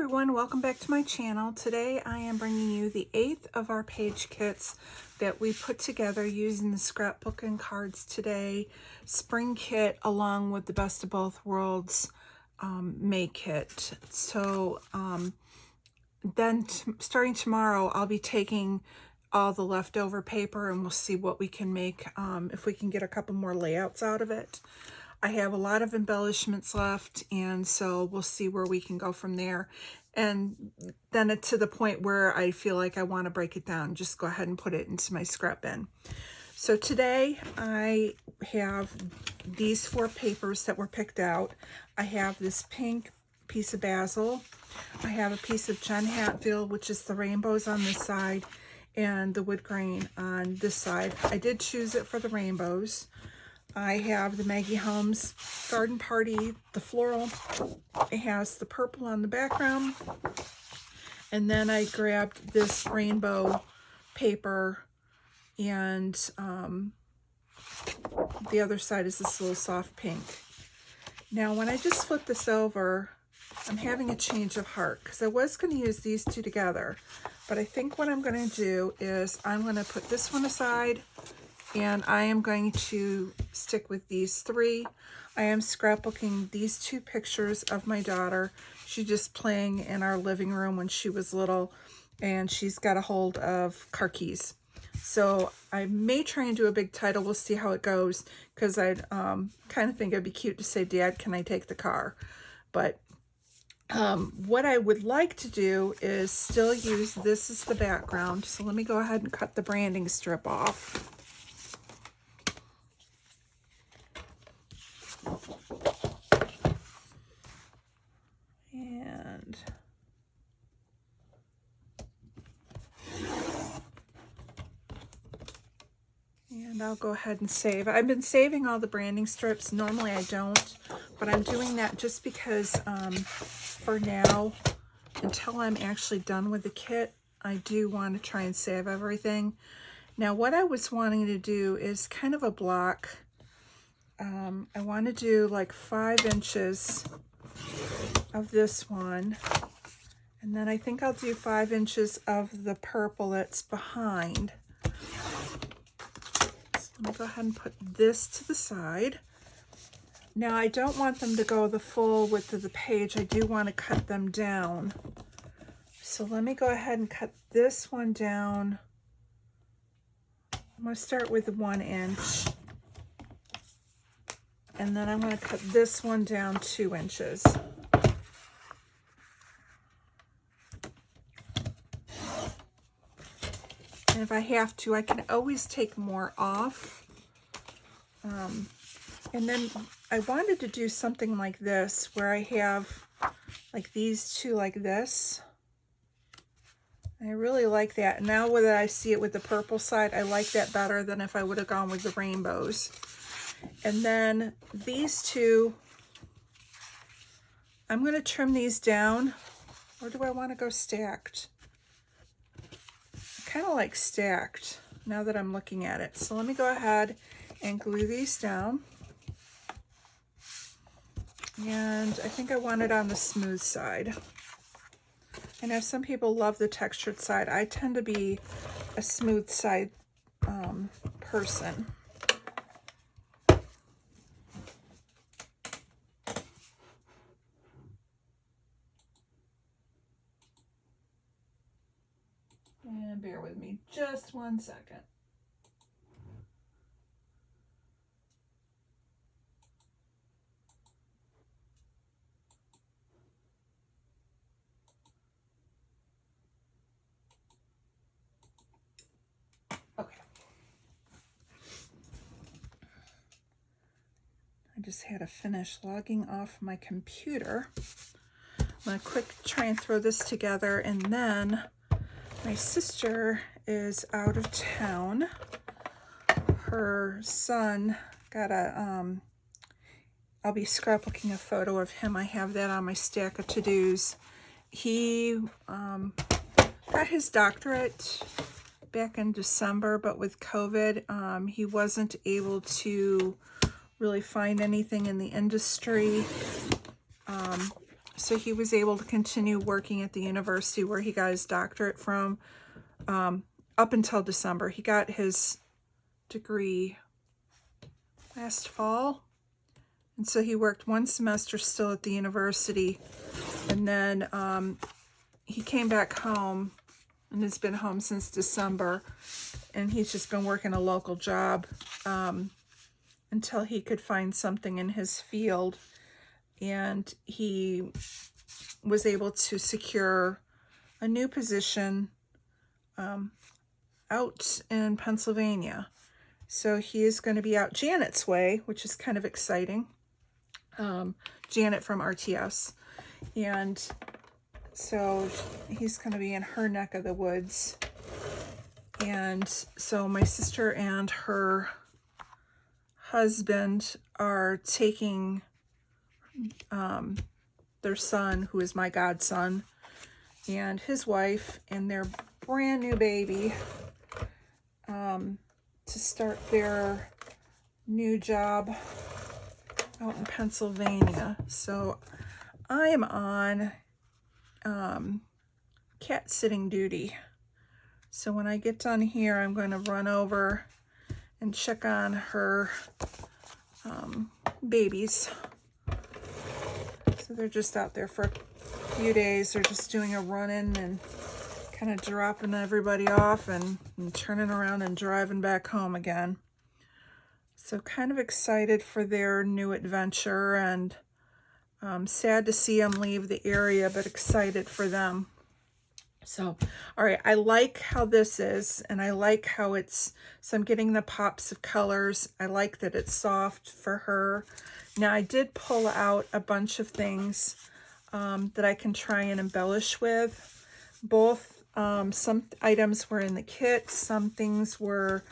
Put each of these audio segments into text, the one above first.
everyone, welcome back to my channel. Today I am bringing you the 8th of our page kits that we put together using the scrapbook and cards today spring kit along with the Best of Both Worlds May kit. So then starting tomorrow I'll be taking all the leftover paper and we'll see what we can make, if we can get a couple more layouts out of it. I have a lot of embellishments left, and so we'll see where we can go from there. And then it's to the point where I feel like I want to break it down. Just go ahead and put it into my scrap bin. So today I have these 4 papers that were picked out. I have this pink piece of basil. I have a piece of Jen Hatfield, which is the rainbows on this side, and the wood grain on this side. I did choose it for the rainbows. I have the Maggie Holmes Garden Party, the floral. It has the purple on the background. And then I grabbed this rainbow paper, and the other side is this little soft pink. Now, when I just flip this over, I'm having a change of heart because I was going to use these 2 together. But I think what I'm going to do is I'm going to put this one aside, and I am going to stick with these 3. I am scrapbooking these 2 pictures of my daughter. She's just playing in our living room when she was little, and she's got a hold of car keys. So I may try and do a big title. We'll see how it goes, because I kind of think it'd be cute to say, "Dad, can I take the car?" But what I would like to do is still use this as the background. So let me go ahead and cut the branding strip off. And I'll go ahead and save. I've been saving all the branding strips. Normally I don't, but I'm doing that just because for now, until I'm actually done with the kit, I do want to try and save everything. Now, what I was wanting to do is kind of a block. I want to do like 5 inches of this one, and then I think I'll do 5 inches of the purple that's behind. Let me go ahead and put this to the side. Now, I don't want them to go the full width of the page. I do want to cut them down. So let me go ahead and cut this one down. I'm going to start with 1 inch. And then I'm going to cut this one down 2 inches. And if I have to, I can always take more off. And then I wanted to do something like this, where I have like these 2 like this. I really like that. Now that I see it with the purple side, I like that better than if I would have gone with the rainbows. And then these 2, I'm going to trim these down. Or do I want to go stacked? Kind of like stacked now that I'm looking at it. So let me go ahead and glue these down. And I think I want it on the smooth side. I know some people love the textured side. I tend to be a smooth side person. And bear with me just 1 second. Okay. I just had to finish logging off my computer. I'm going to try and throw this together, and then my sister is out of town. Her son got a, I'll be scrapbooking a photo of him. I have that on my stack of to-dos. He got his doctorate back in December, but with COVID, he wasn't able to really find anything in the industry. so he was able to continue working at the university where he got his doctorate from up until December. He got his degree last fall, and so he worked one semester still at the university, and then he came back home and has been home since December, and he's just been working a local job until he could find something in his field. And he was able to secure a new position out in Pennsylvania. So he is going to be out Janet's way, which is kind of exciting. Janet from RTS. And so he's going to be in her neck of the woods. And so my sister and her husband are taking their son, who is my godson, and his wife and their brand new baby to start their new job out in Pennsylvania. So I am on cat sitting duty. So when I get done here, I'm going to run over and check on her babies. So they're just out there for a few days. They're just doing a run-in and kind of dropping everybody off and turning around and driving back home again. So kind of excited for their new adventure, and sad to see them leave the area, but excited for them. So, all right, I like how this is, and I like how it's, so I'm getting the pops of colors. I like that it's soft for her. Now, I did pull out a bunch of things that I can try and embellish with. Both, some items were in the kit, some things were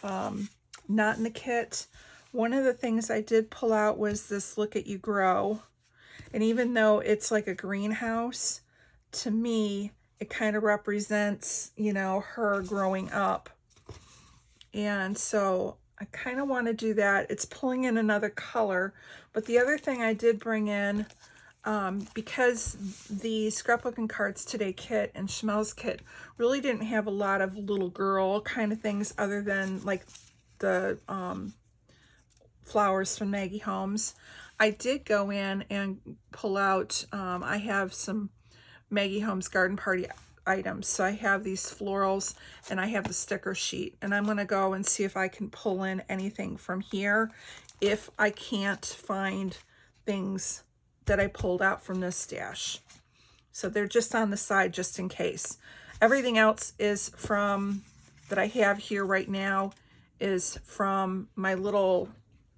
not in the kit. One of the things I did pull out was this Look at You Grow. And even though it's like a greenhouse, to me, it kind of represents, you know, her growing up. And so I kind of want to do that. It's pulling in another color. But the other thing I did bring in, because the Scrapbook and Cards Today kit and Schmelz kit really didn't have a lot of little girl kind of things other than like the flowers from Maggie Holmes. I did go in and pull out, I have some Maggie Holmes Garden Party items. So I have these florals and I have the sticker sheet, and I'm going to go and see if I can pull in anything from here if I can't find things that I pulled out from this stash. So they're just on the side just in case. Everything else is from, that I have here right now, is from my little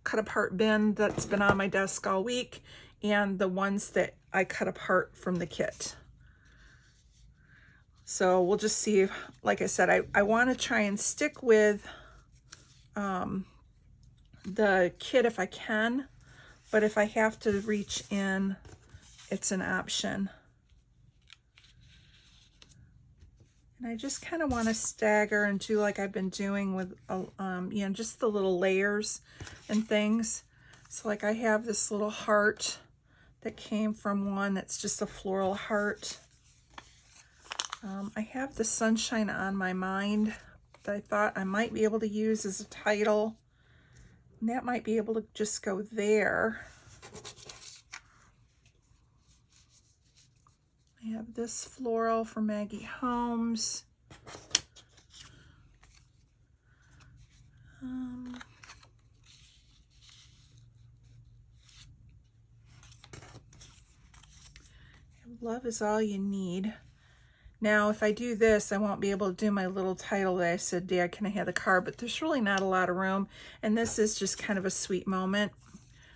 cut apart bin that's been on my desk all week, and the ones that I cut apart from the kit. So we'll just see if, like I said, I want to try and stick with the kit if I can, but if I have to reach in, it's an option. And I just kind of want to stagger and do like I've been doing with, you know, just the little layers and things. So like I have this little heart that came from one that's just a floral heart. I have the Sunshine on My Mind that I thought I might be able to use as a title. And that might be able to just go there. I have this floral from Maggie Holmes. Love is All You Need. Now, if I do this, I won't be able to do my little title that I said, Dad, can I have the card? But there's really not a lot of room. And this is just kind of a sweet moment.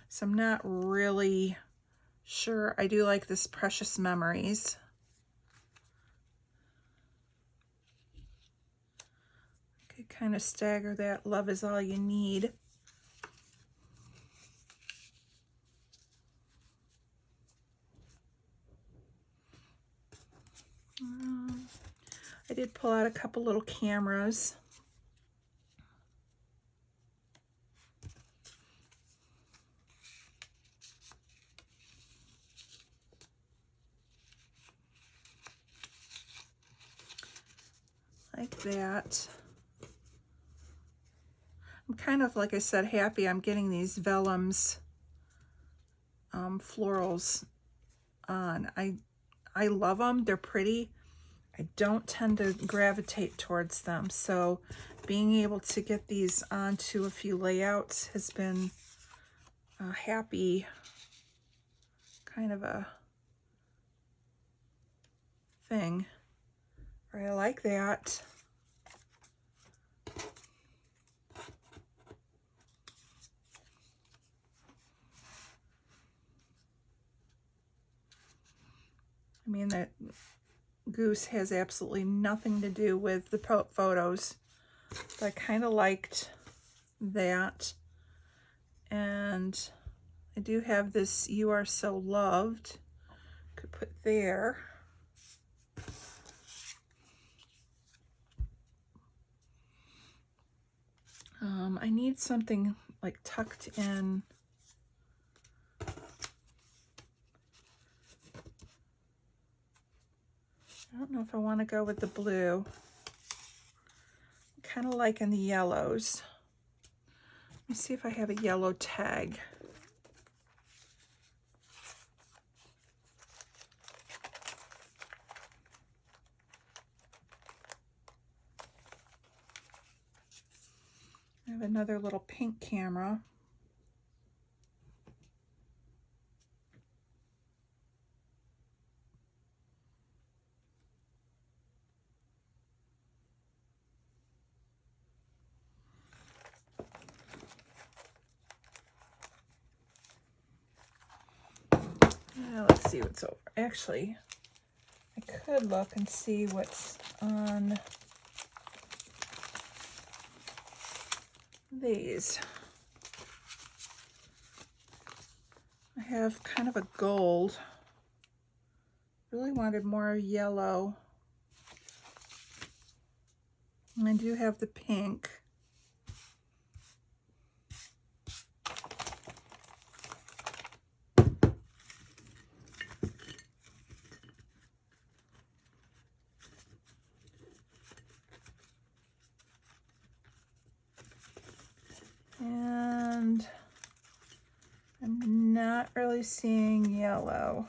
So I'm not really sure. I do like this Precious Memories. I could kind of stagger that. Love is All You Need. I did pull out a couple little cameras. like that. I'm kind of, like I said, happy I'm getting these vellums florals on. I love them. They're pretty. I don't tend to gravitate towards them, so being able to get these onto a few layouts has been a happy kind of a thing. I like that. I mean, that goose has absolutely nothing to do with the photos, but I kind of liked that. And I do have this "You Are So Loved." Could put there. I need something like tucked in. I don't know if I want to go with the blue. Kind of liking the yellows. Let me see if I have a yellow tag. I have another little pink camera. Let's see what's over. Actually, I could look and see what's on these. I have kind of a gold. Really wanted more yellow. And I do have the pink. And I'm not really seeing yellow.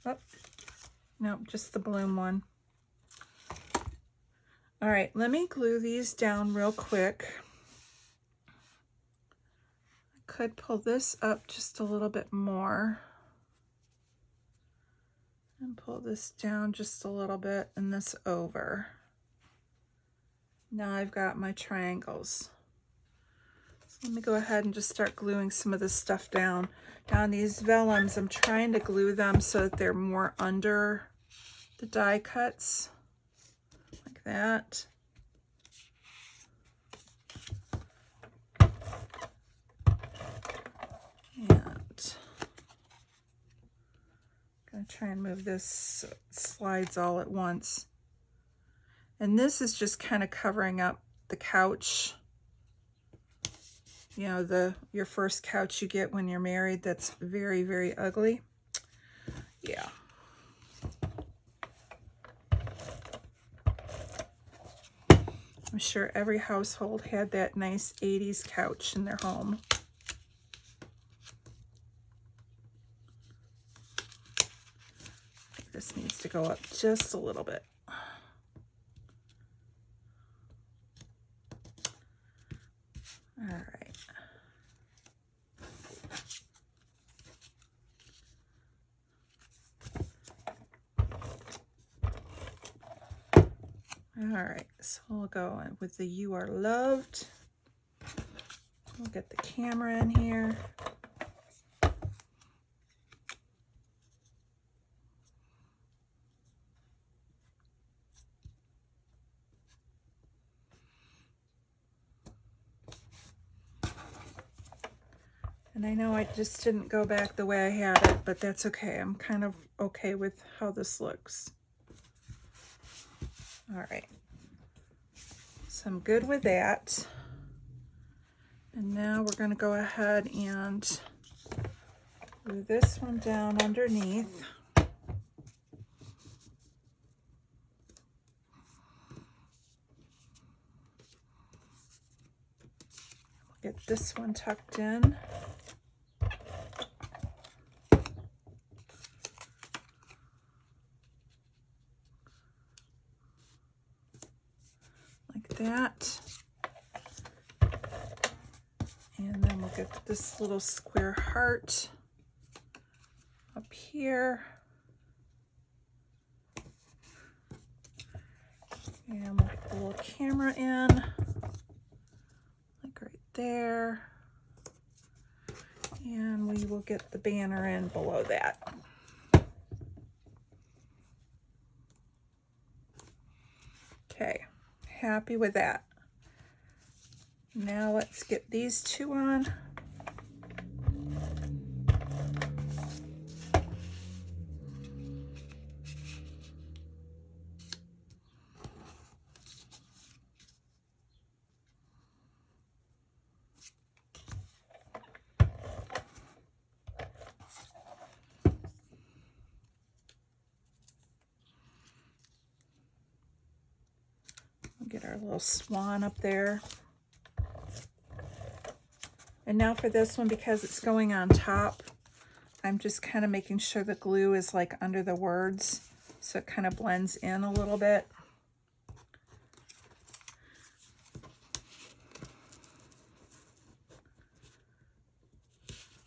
Oh, no, just the bloom one. All right, let me glue these down real quick. I could pull this up just a little bit more. And pull this down just a little bit and this over. Now I've got my triangles. So let me go ahead and just start gluing some of this stuff down. Now on these vellums, I'm trying to glue them so that they're more under the die cuts, like that. And I'm gonna try and move this so it slides all at once. And this is just kind of covering up the couch. You know, your first couch you get when you're married that's very, very ugly. Yeah. I'm sure every household had that nice 80s couch in their home. I think this needs to go up just a little bit. All right. All right, so we'll go with the "You Are Loved." We'll get the camera in here. And I know I just didn't go back the way I had it, but that's okay. I'm kind of okay with how this looks. All right. So I'm good with that. And now we're going to go ahead and glue this one down underneath. this one tucked in. Like that. And then we'll get this little square heart up here. And we'll get the little camera in, like right there. And we will get the banner in below that. Okay, happy with that. Now let's get these two on. Get our little swan up there. And now for this one, because it's going on top, I'm just kind of making sure the glue is like under the words, so it kind of blends in a little bit.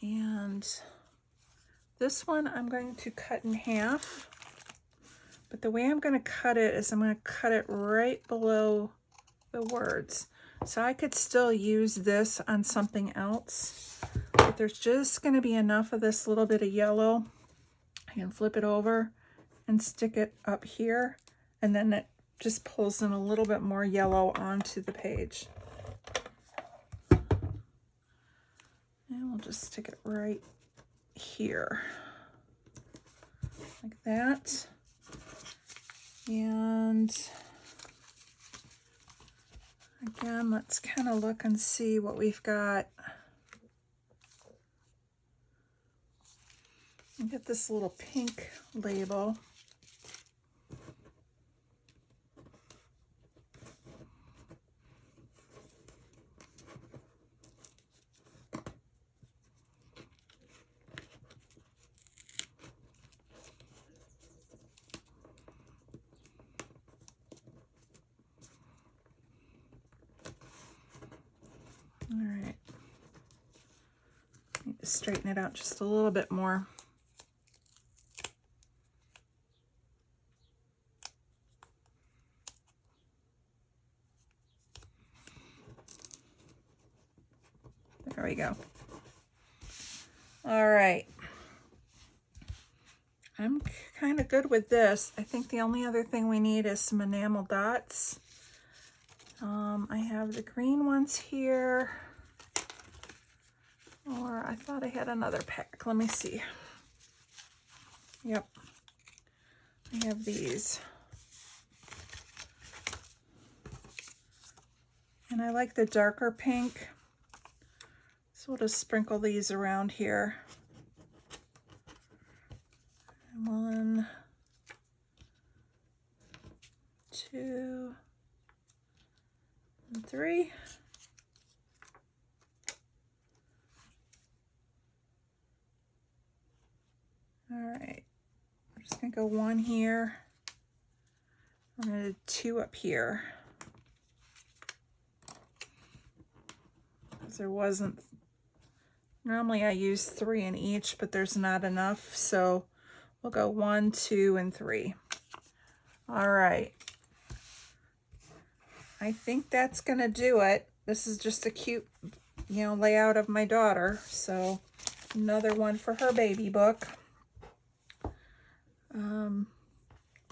And this one I'm going to cut in half. But the way I'm going to cut it is I'm going to cut it right below the words. So I could still use this on something else, but there's just going to be enough of this little bit of yellow. I can flip it over and stick it up here, and then it just pulls in a little bit more yellow onto the page. And we'll just stick it right here, like that. And again, let's kind of look and see what we've got. And get this little pink label. All right, need to straighten it out just a little bit more. There we go. All right, I'm kind of good with this. I think the only other thing we need is some enamel dots. I have the green ones here, or I thought I had another pack. Let me see. Yep, I have these. And I like the darker pink, so we'll just sprinkle these around here. 1, 2, and 3. All right, I'm just gonna go 1 here. I'm gonna do 2 up here. Because there wasn't, normally I use 3 in each, but there's not enough, so we'll go 1, 2, and 3. All right. I think that's gonna do it. This is just a cute, layout of my daughter. So another one for her baby book.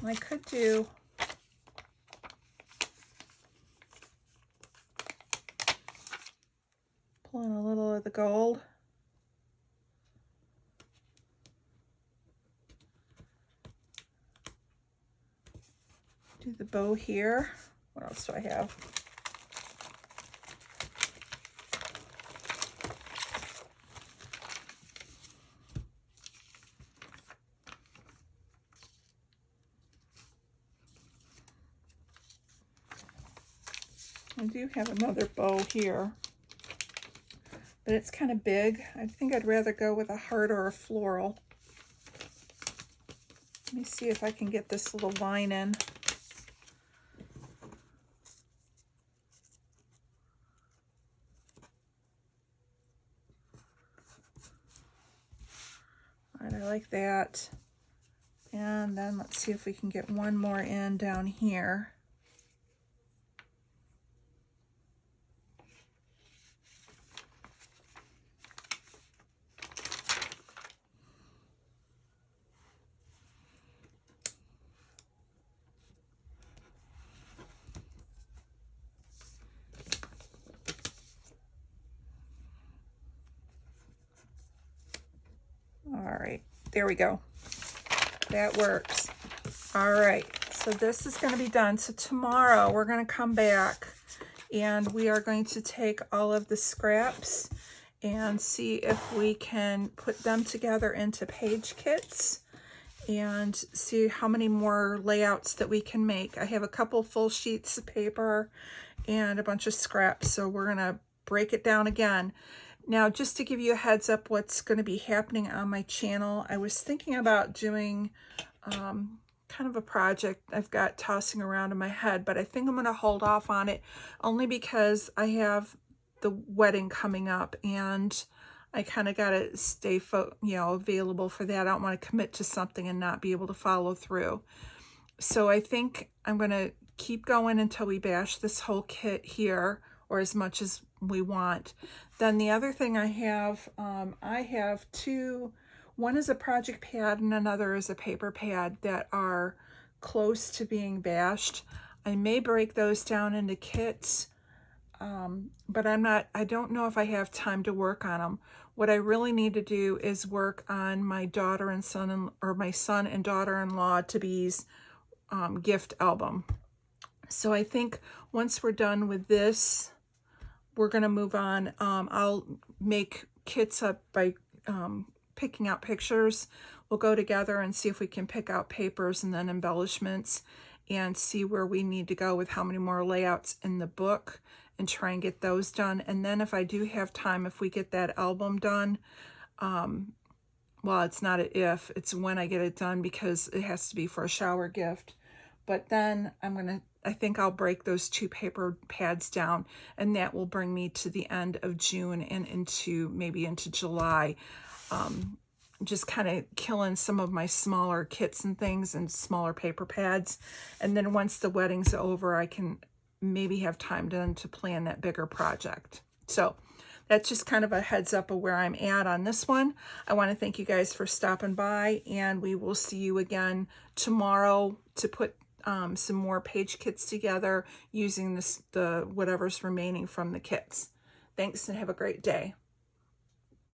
I could do pull in a little of the gold. Do the bow here. What else do I have? I do have another bow here. but it's kind of big. I think I'd rather go with a heart or a floral. Let me see if I can get this little line in. All right, I like that. And then let's see if we can get one more in down here. All right, there we go. That works. All right, so this is going to be done. So tomorrow we're going to come back and we are going to take all of the scraps and see if we can put them together into page kits and see how many more layouts that we can make. I have a couple full sheets of paper and a bunch of scraps, so we're going to break it down again. Now, just to give you a heads up what's going to be happening on my channel, I was thinking about doing kind of a project I've got tossing around in my head, but I think I'm going to hold off on it only because I have the wedding coming up and I kind of got to stay available for that. I don't want to commit to something and not be able to follow through. So I think I'm going to keep going until we bash this whole kit here, or as much as we want. Then the other thing I have two. One is a project pad and another is a paper pad that are close to being bashed. I may break those down into kits, but I don't know if I have time to work on them. What I really need to do is work on my daughter and son, or my son and daughter-in-law to be's gift album. So I think once we're done with this, we're going to move on. I'll make kits up by picking out pictures. We'll go together and see if we can pick out papers and then embellishments and see where we need to go with how many more layouts in the book and try and get those done. And then if I do have time, if we get that album done, well, it's not an if, it's when I get it done because it has to be for a shower gift. But then I think I'll break those two paper pads down, and that will bring me to the end of June and maybe into July. Just kind of killing some of my smaller kits and things and smaller paper pads. And then once the wedding's over, I can maybe have time then to plan that bigger project. So that's just kind of a heads up of where I'm at on this one. I want to thank you guys for stopping by, and we will see you again tomorrow to put some more page kits together using the whatever's remaining from the kits. Thanks and have a great day.